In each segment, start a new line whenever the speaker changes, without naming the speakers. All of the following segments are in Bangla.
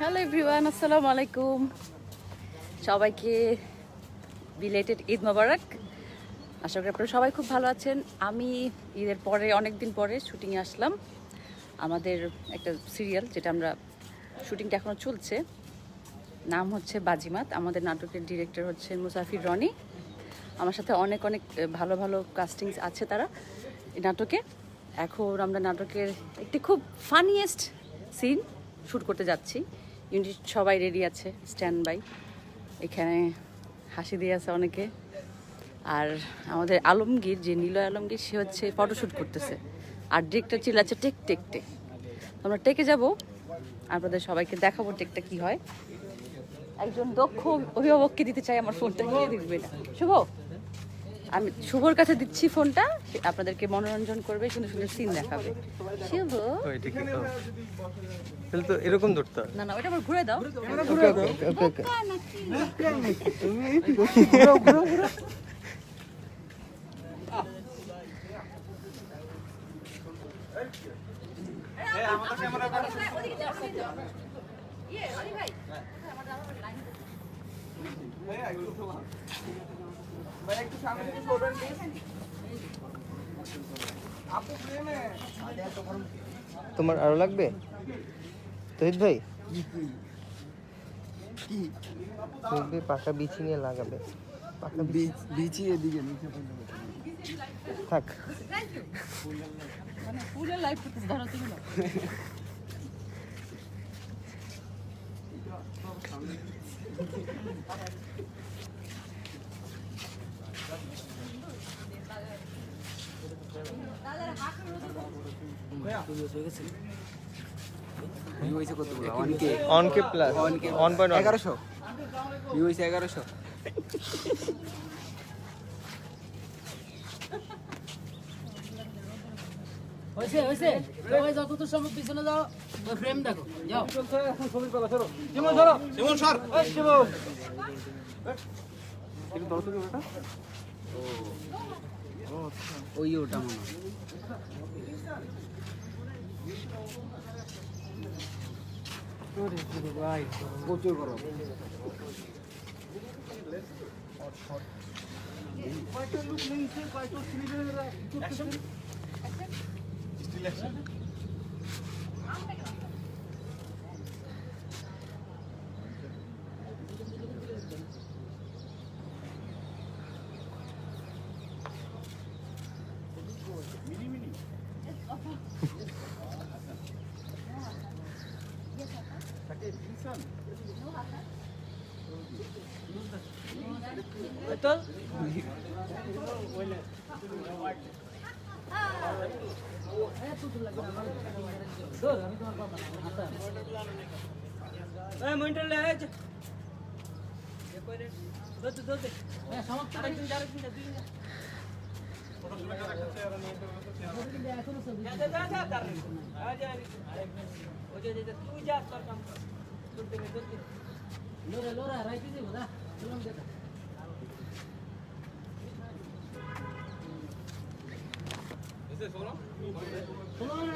হ্যালো এভরিওয়ান, আসসালামু আলাইকুম। সবাইকে বিলেটেড ঈদ মোবারক। আশা করি আপনারা সবাই খুব ভালো আছেন। আমি ঈদের পরে অনেক দিন পরে শুটিংয়ে আসলাম। আমাদের একটা সিরিয়াল, যেটা আমরা শুটিংটা এখনও চলছে, নাম হচ্ছে বাজিমাত। আমাদের নাটকের ডিরেক্টর হচ্ছে মুসাফির রনি। আমার সাথে অনেক অনেক ভালো ভালো কাস্টিংস আছে তারা এই নাটকে। এখন আমরা নাটকের একটি খুব ফানিয়েস্ট সিন শ্যুট করতে যাচ্ছি। ইউনিট সবাই রেডি আছে, স্ট্যান্ড বাই। এখানে হাসি দিয়ে আছে অনেকে। আর আমাদের আলমগীর, যে নিলয় আলমগীর, সে হচ্ছে ফটোশ্যুট করতেছে। আর ডিরেক্টর চিল্লাচ্ছে টেক টেক টেক। আমরা টেকে যাব, আপনাদের সবাইকে দেখাবো টেকটা কি হয়। একজন দক্ষ অভিভাবককে দিতে চাই আমার ফোনটা। কে দিবে না? শুভ, আমি শুভর কাছে দিচ্ছি ফোনটা। সে আপনাদেরকে মনোরঞ্জন করবে, সুন্দর সুন্দর সিন দেখাবে। শুভ,
তাহলে তো এরকম ধরতে হয়।
না না, ওটা আবার ঘুরে দাও।
তোমার আরো লাগবে তহিদ ভাই? তহিদ ভাই পাকা বিছি নিয়ে লাগাবে। পাকা বিছি এদিকে নিচে থাক।
মানে পুরো লাইভ করতেছ, ধরো তুমি না।
অনকে প্লাস 1.1100
ভিউ হইছে 1100।
হয়েছে হয়েছে, সবাই যতদূর সম্ভব পিছনে যাও, ওই ফ্রেম দেখো, যাও।
জীবন ধরো, জীবন সর, এই জীবন। ওই ওটা মনে হয়। ভাই প্রচুর গরম।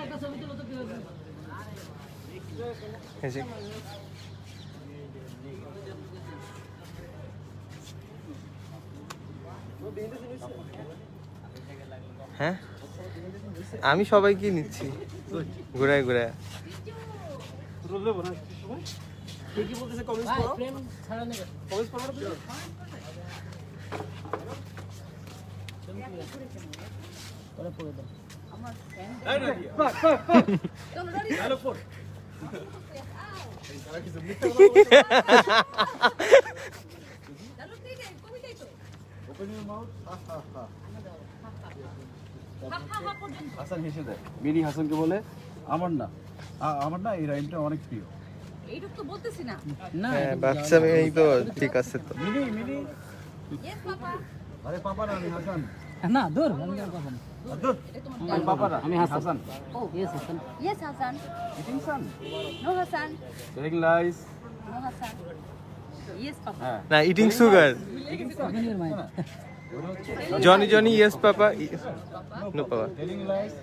একটা ছবি তুলো তো কি হবে?
হ্যাঁ, আমি সবাইকে নিচ্ছি ঘুরায় ঘুরায়।
কি বলতেছে কমেন্টস
ভাই,
করো,
ফ্রেম ছাড়া নেই।
কমেন্টস করো তুমি।
ওরা পড়ে দাও।
এই না কি হ্যালো ফোর হাসান হেসে দেয়। মিনি হাসানকে বলে আমার না, আমার না এই রাইমটা অনেক প্রিয়।
এইটুকু তো বলতেছি না।
না,
হ্যাঁ, বাচ্চা মেয়েই তো ঠিক আছে তো।
মিনি মিনি
ইয়েস পাপা।
আরে পাপা না, আমি হাসান।
না দূর, আমি আর কথা না।
আব্দুল, আমি পাপা না, আমি Hasan.
Oh yes Hasan.
Yes Hasan.
Eating sun,
no Hasan.
Taking lies.
No Hasan. Yes papa.
হ্যাঁ,
না, ইটিং সুগার।
অভিনয়ের mind.
Johnny Johnny yes papa, no papa.
Telling lies,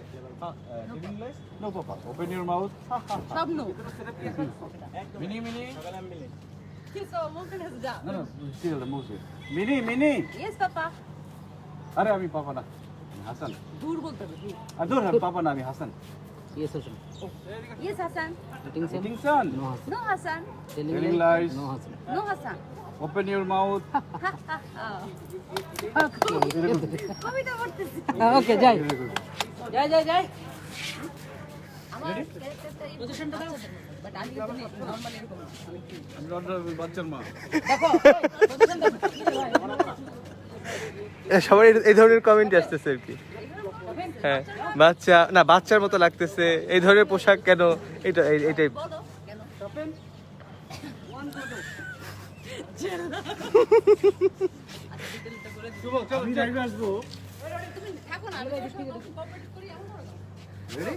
Living life? No, Papa. Open your mouth.
সব নো
Mini, mini.
কিছু মুখে না যা
No, no. Still the most. Mini, mini.
Yes পাপা
আরে আমি পাপা না, আমি হাসান।
দূর বলতে হবে দূর
আর দূর আমি পাপা না, আমি Hasan.
Yes, Hasan.
Yes Hasan
Eating some?
Eating son.
No, Hasan.
No Hasan
Telling lies.
No, Hasan.
No Hasan
Open your mouth.
কবিতা পড়তেছি
Okay, যাই।
Very good.
যাই।
আমার ক্যারেক্টারটা এই পজিশনটা দাও বাট আমি কিন্তু নরমাল এরকম
আমি অর্ডার বাচ্চার মা।
দেখো, পজিশন দেখো।
সবার এই ধরনের কমেন্ট আসতেছে আর কি। হ্যাঁ, বাচ্চা না, বাচ্চার মতো লাগতেছে, এই ধরনের পোশাক কেন, এইটাই
বলো কেন
আমি লাইভে আসবো।
তুমি থাকো না আমি কোঅপারেট করি এমন করো না।
Ready?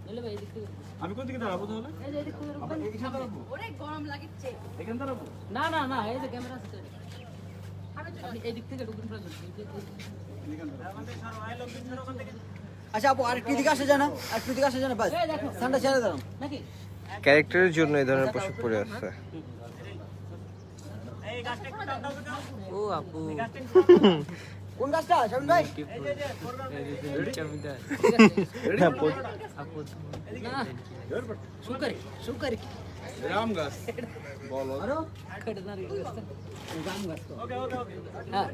নিলে ভাই, এদিক থেকে।
আমি কোন দিকে দাঁড়াবো তাহলে?
এই যে এদিক থেকে।
আমরা এখানে দাঁড়াবো?
ওরে গরম লাগছে
এখানে দাঁড়াবো?
না, এই যে ক্যামেরা আছে তো এদিকে। আপনি এদিক থেকে ঢুকুন প্রয়োজন।
আচ্ছা আপু আরেকটু দিকে আসা যায় না, আরেকটু দিকে আসা যায় না, বাস
এই দেখো,
ঠান্ডা ছেড়ে দাও।
নাকি?
ক্যারেক্টারের জন্য এই ধরনের পোশাক পরে আসছে।
ও আপু কোন গাছটা শামিন ভাই?
হ্যাঁ, পো-
না, শুকারি।
রাম গাছ। বলো।
কেটে না রে, গাম গাছ তো। হ্যাঁ।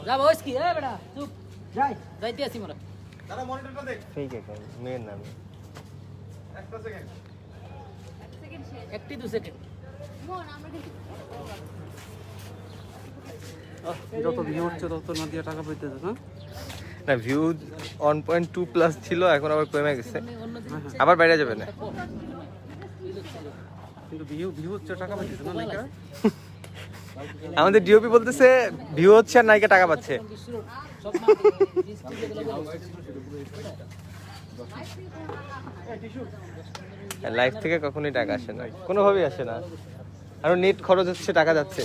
যা বয়স কি, এ বেটা, চুপ। যাইতে আসি মোরা।
দাদা মনিটরটা দেখ।
ফেক অ্যাকাউন্ট, মেয়ের নামে।
একটা সেকেন্ড।
একটি 2 সেকেন্ড।
মন আমরা কিন্তু
যত ভিউ হচ্ছে তত না দিয়ে টাকা পাইতেছে না।
না, ভিউ 1.2 প্লাস ছিল, এখন আবার কমে গেছে,
অন্য দিন
আবার বাইরে যাবে না।
কিন্তু ভিউ হচ্ছে টাকা পাইতেছে না নায়িকা।
আমাদের ডিওপি বলতেছে ভিউ হচ্ছে আর নায়িকা টাকা পাচ্ছে।
সব মাটি
লাইফ থেকে কখনোই টাকা আসে না, কোনোভাবেই আসে না, আরো নেট খরচ হচ্ছে, টাকা যাচ্ছে।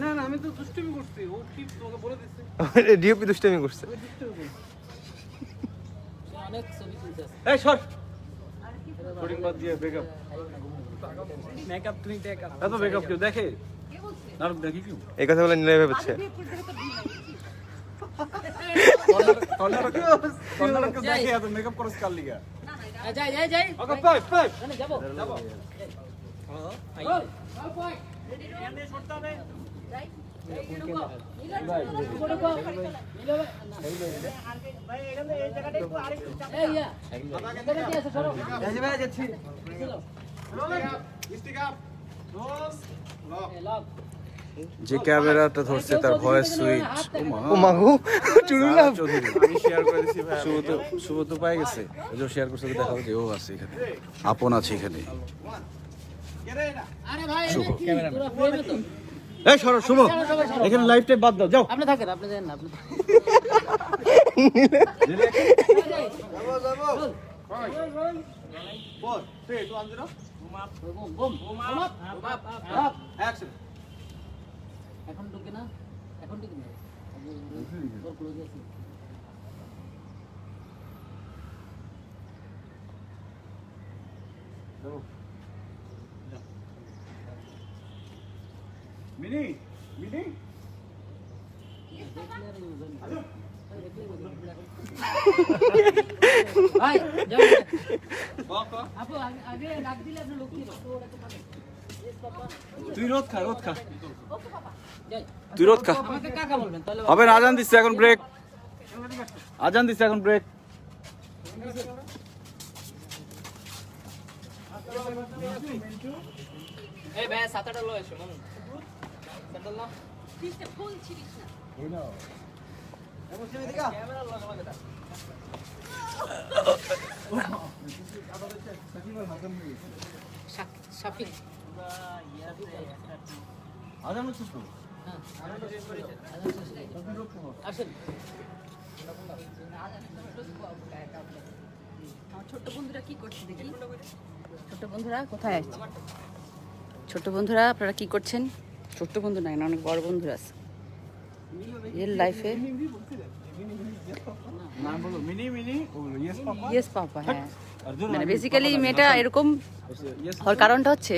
না আমি তো দুষ্টুমি করছি, ও কি তোমাকে বলে দিচ্ছে।
ডিওপি দুষ্টামি করছে।
অনেক ছবি তুলছে।
এই সর,
শুটিং বাদ দিয়ে ব্রেকআপ।
মেকআপ তুমি টেকআপ।
এত ব্রেকআপ কেউ দেখে? না দেখি কেউ।
এই কথা বলে নিলে ভেবেছে।
কর্নাটকে দেখে এত মেকআপ করছ কার লিগা?
যাই।
Okay five.
মানে যাবো।
যে ক্যামেরাটা ধরছে তার ভয়েস সুইচ।
ও মাগো, চুরুলা।
আমি শেয়ার করে দিছি ভাই। শুভ তো পাই গেছে। ওই যে শেয়ার করছে দেখাবো যে ও আছে এখানে। আপন আছে এখানে।
আরে ভাই, পুরো ফ্রেমে তো।
এই সরো শুভ। এখানে লাইভ টাইপ বাদ দাও। যাও।
আপনি থাকেন, আপনি যান না, আপনি থাকেন। এখন ঢুকে না, এখন ঢুকে না। ওর ক্লোজে আছে।
মিনি।
ভাই, যাও। আপু আগে ডাক দিলে আপনি লোক কি ওটাকে পাবেন।
তুই রোদ খা।
যাই।
তুই রোদ খা।
আমাকে কাকা বলবেন তাহলে।
হবে না, আজান দিচ্ছে এখন ব্রেক।
এই ভাই সাতাটা লয় এসো মন। সাতাল না।
তিনটা ফুল ছিড়িস না
ক্যামেরা লাগা দা। শাফিক।
আজান হচ্ছে তো।
হ্যাঁ। আসেন।
আমার ছোট্ট বন্ধুরা কি করছে দেখি ছোট্ট বন্ধুরা কোথায় আসছে ছোট্ট বন্ধুরা আপনারা কি করছেন ছোট্ট বন্ধু নাই না অনেক বড় বন্ধুরা আছে রিয়েল লাইফে
নাম বলো মিনি মিনি ও বলো ইয়েস পাপা
ইয়েস পাপা, হ্যাঁ।
অর্জুন
মানে বেসিক্যালি মেয়েটা এরকম হওয়ার কারণটা হচ্ছে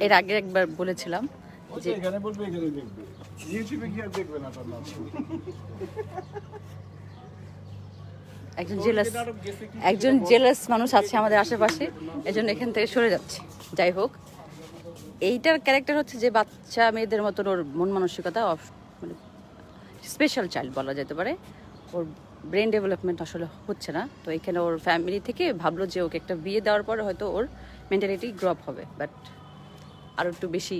এর আগে একবার বলেছিলাম যে
এখানে বলবে এখানে দেখবে ইউটিউবে কি আর দেখবে না তার নাম
একজন জেলাস মানুষ আছে আমাদের আশেপাশে, এজন্য এখান থেকে সরে যাচ্ছে। যাই হোক, এইটার ক্যারেক্টার হচ্ছে যে বাচ্চা মেয়েদের মতন ওর মন মানসিকতা, মানে স্পেশাল চাইল্ড বলা যেতে পারে। ওর ব্রেন ডেভেলপমেন্ট আসলে হচ্ছে না, তো এখানে ওর ফ্যামিলি থেকে ভাবলো যে ওকে একটা বিয়ে দেওয়ার পরে হয়তো ওর মেন্টালিটি গ্রো আপ হবে, বাট আরও একটু বেশি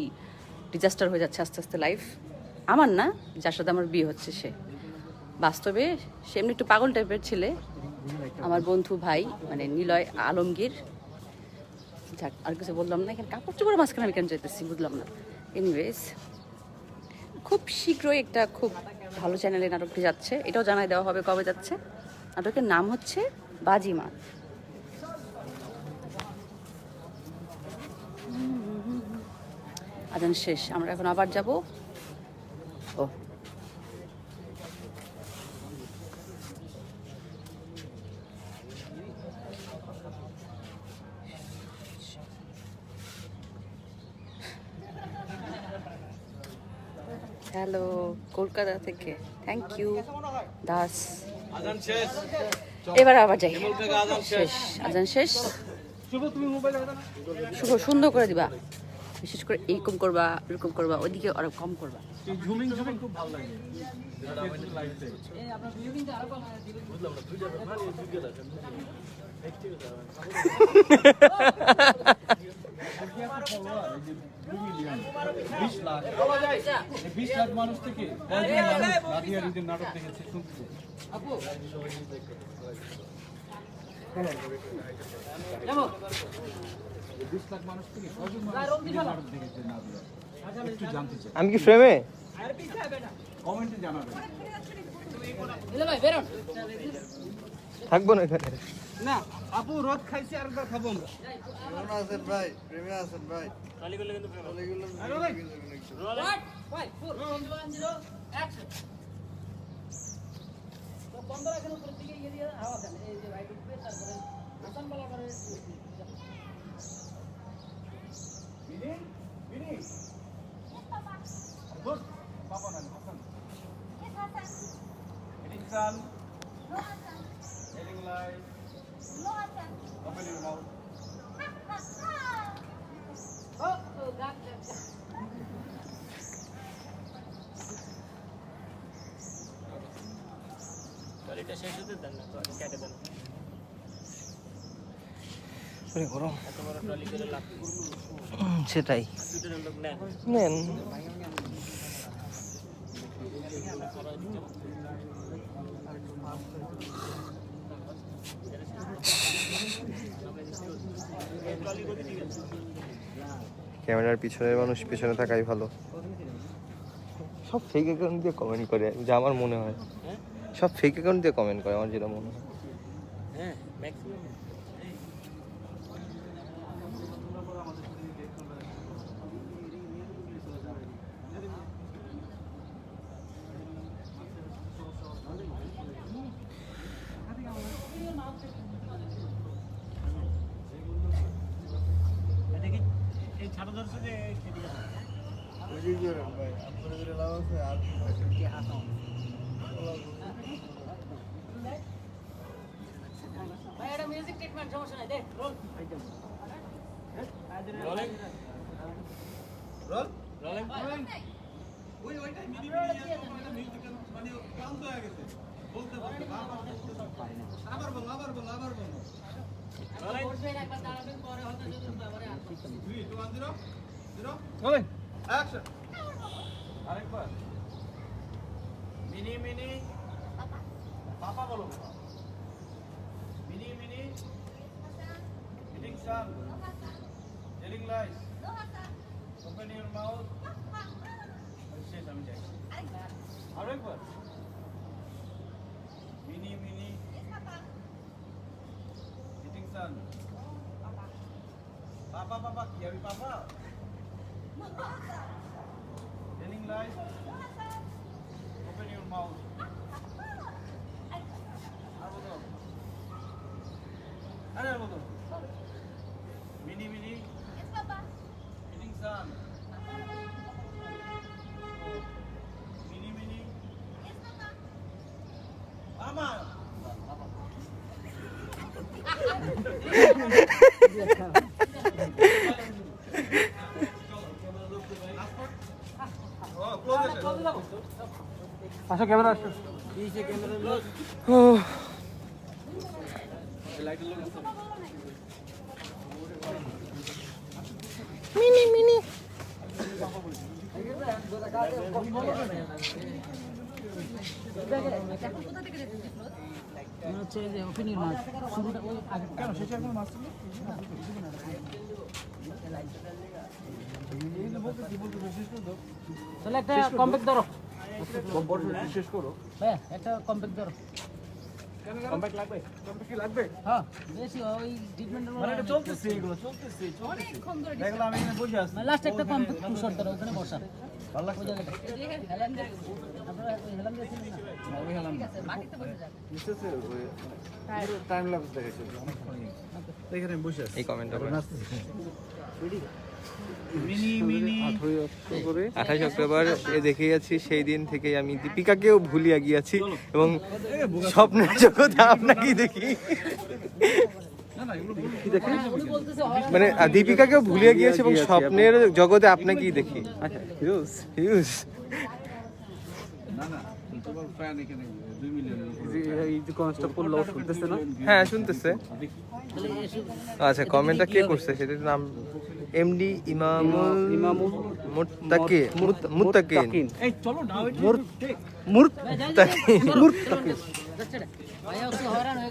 ডিজাস্টার হয়ে যাচ্ছে আস্তে আস্তে লাইফ। আমার না, যার সাথে আমার বিয়ে হচ্ছে সে বাস্তবে সে এমনি একটু পাগল টাইপের ছেলে। আমার বন্ধু ভাই মানে নিলয় আলমগীর, যাক আর কিছু বললাম না, এখানে কাপড় চোপড়ের মাঝখানে আমি কেন যেতেছি বুঝলাম না। এনিওয়েজ, খুব শীঘ্রই একটা খুব ভালো চ্যানেলে নাটকটি যাচ্ছে, এটাও জানাই দেওয়া হবে কবে যাচ্ছে। নাটকের নাম হচ্ছে বাজিমাত। আজান শেষ, আমরা এখন আবার যাব। ও হ্যালো, কলকাতা থেকে, থ্যাংক ইউ দাস। এবার আবার যাই, শেষ, আজান শেষ। শুভ সুন্দর করে দিবা, বিশেষ করে এরকম করবা, এরকম করবা, ওইদিকে আরো কম করবা।
ঝুমিং ঝুমিং খুব ভালো লাগে বিশ লাখ মানুষ থেকে কয়জন মানুষ নাদিয়া রিদের নাটক দেখেছে শুনতে? 20 লাখ মানুষ থেকে কয়জন মানুষ নাটক দেখেছে নাদিয়া? একটু জানতে চাই,
আমি কি ফ্রেমে?
কমেন্টে জানাবেন।
থাকবো না এখানে।
না আপু রোদ খাইছে আর একবার খাবো আমরা।
আছেন ভাই, প্রেমে আছেন ভাই।
মিনি মিনি গুড পাপা না Hasan addiction heading light open your mouth
গরম সেটাই নেন। ক্যামেরার পিছনের মানুষ পিছনে থাকাই ভালো। সব ফেক অ্যাকাউন্ট দিয়ে কমেন্ট করে, যা আমার মনে হয়। সব ফেক অ্যাকাউন্ট দিয়ে কমেন্ট করে আমার যেটা মনে হয়।
অ্যাকশন আরেকবার মিনি মিনি পাপা বলো Mini Mini eating son telling lies open your mouth শেষ আমি যাই আরেকবার Mini Mini eating son papa papa কি আমি papa telling lies open your mouth Mini Mini Mini son Mini Mini মামা
আসো ক্যামেরা আসো
মনে হচ্ছে যে ওপেনিং মাছ শুরুটা ওই আগে কেন শেষে এখন মাছ তাহলে একটা কমপ্যাক্ট ধরো
শেষ করো
হ্যাঁ একটা কমপ্যাক্ট ধরো
কমব্যাক লাগবে কমব্যাক কি লাগবে
হ্যাঁ বেশি ওই ট্রিটমেন্টের
মানে এটা চলতেছে এগুলো চলতেছে দেখলাম আমি এখানে বসে আছি
লাস্ট একটা কমপ্যাক্ট পুশর ধরো ওখানে বসা
ভালো লাগছে
মাটিতে বসে যাক।
টাইম লাগবে দেখেছি এখানে বসে আছি
এই কমেন্টটা
মিনি মিনি
28 অক্টোবর এ দেখে যাচ্ছি, সেই দিন থেকে আমি দীপিকাকেও ভুলিয়া গিয়াছি এবং স্বপ্নের জগতে আপনাকেই দেখি। মানে দীপিকাকেও ভুলিয়া গিয়েছি এবং স্বপ্নের জগতে আপনাকেই দেখি। Huge huge.
না না তোমার ফ্যান এখানে 2 মিলিয়নের উপরে
এই যে কনস্টেবল করলো শুনতেছে না
হ্যাঁ শুনতেছে। আচ্ছা কমেন্টটা কে করছে সেটার নাম এমডি ইমামুল মুত্তাকিন।
এই চলো না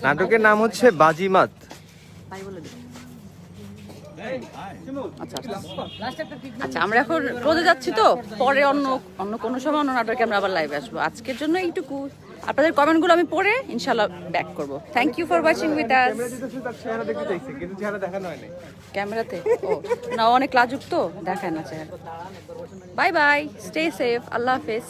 নাটকের নাম হচ্ছে বাজিমাত।
আচ্ছা আমরা এখন রোদে যাচ্ছি তো, পরে অন্য কোনো সময় অন্য নাটকে আমরা আবার লাইভে আসবো। আজকের জন্য এইটুকু। আপনাদের কমেন্টগুলো আমি পড়ে ইনশাআল্লাহ ব্যাক করব। Thank you for watching with us. ক্যামেরাতে ও না, অনেক লাজুক তো দেখায় না চেহারা। বাই বাই, স্টে সেফ, আল্লাহ হাফেজ।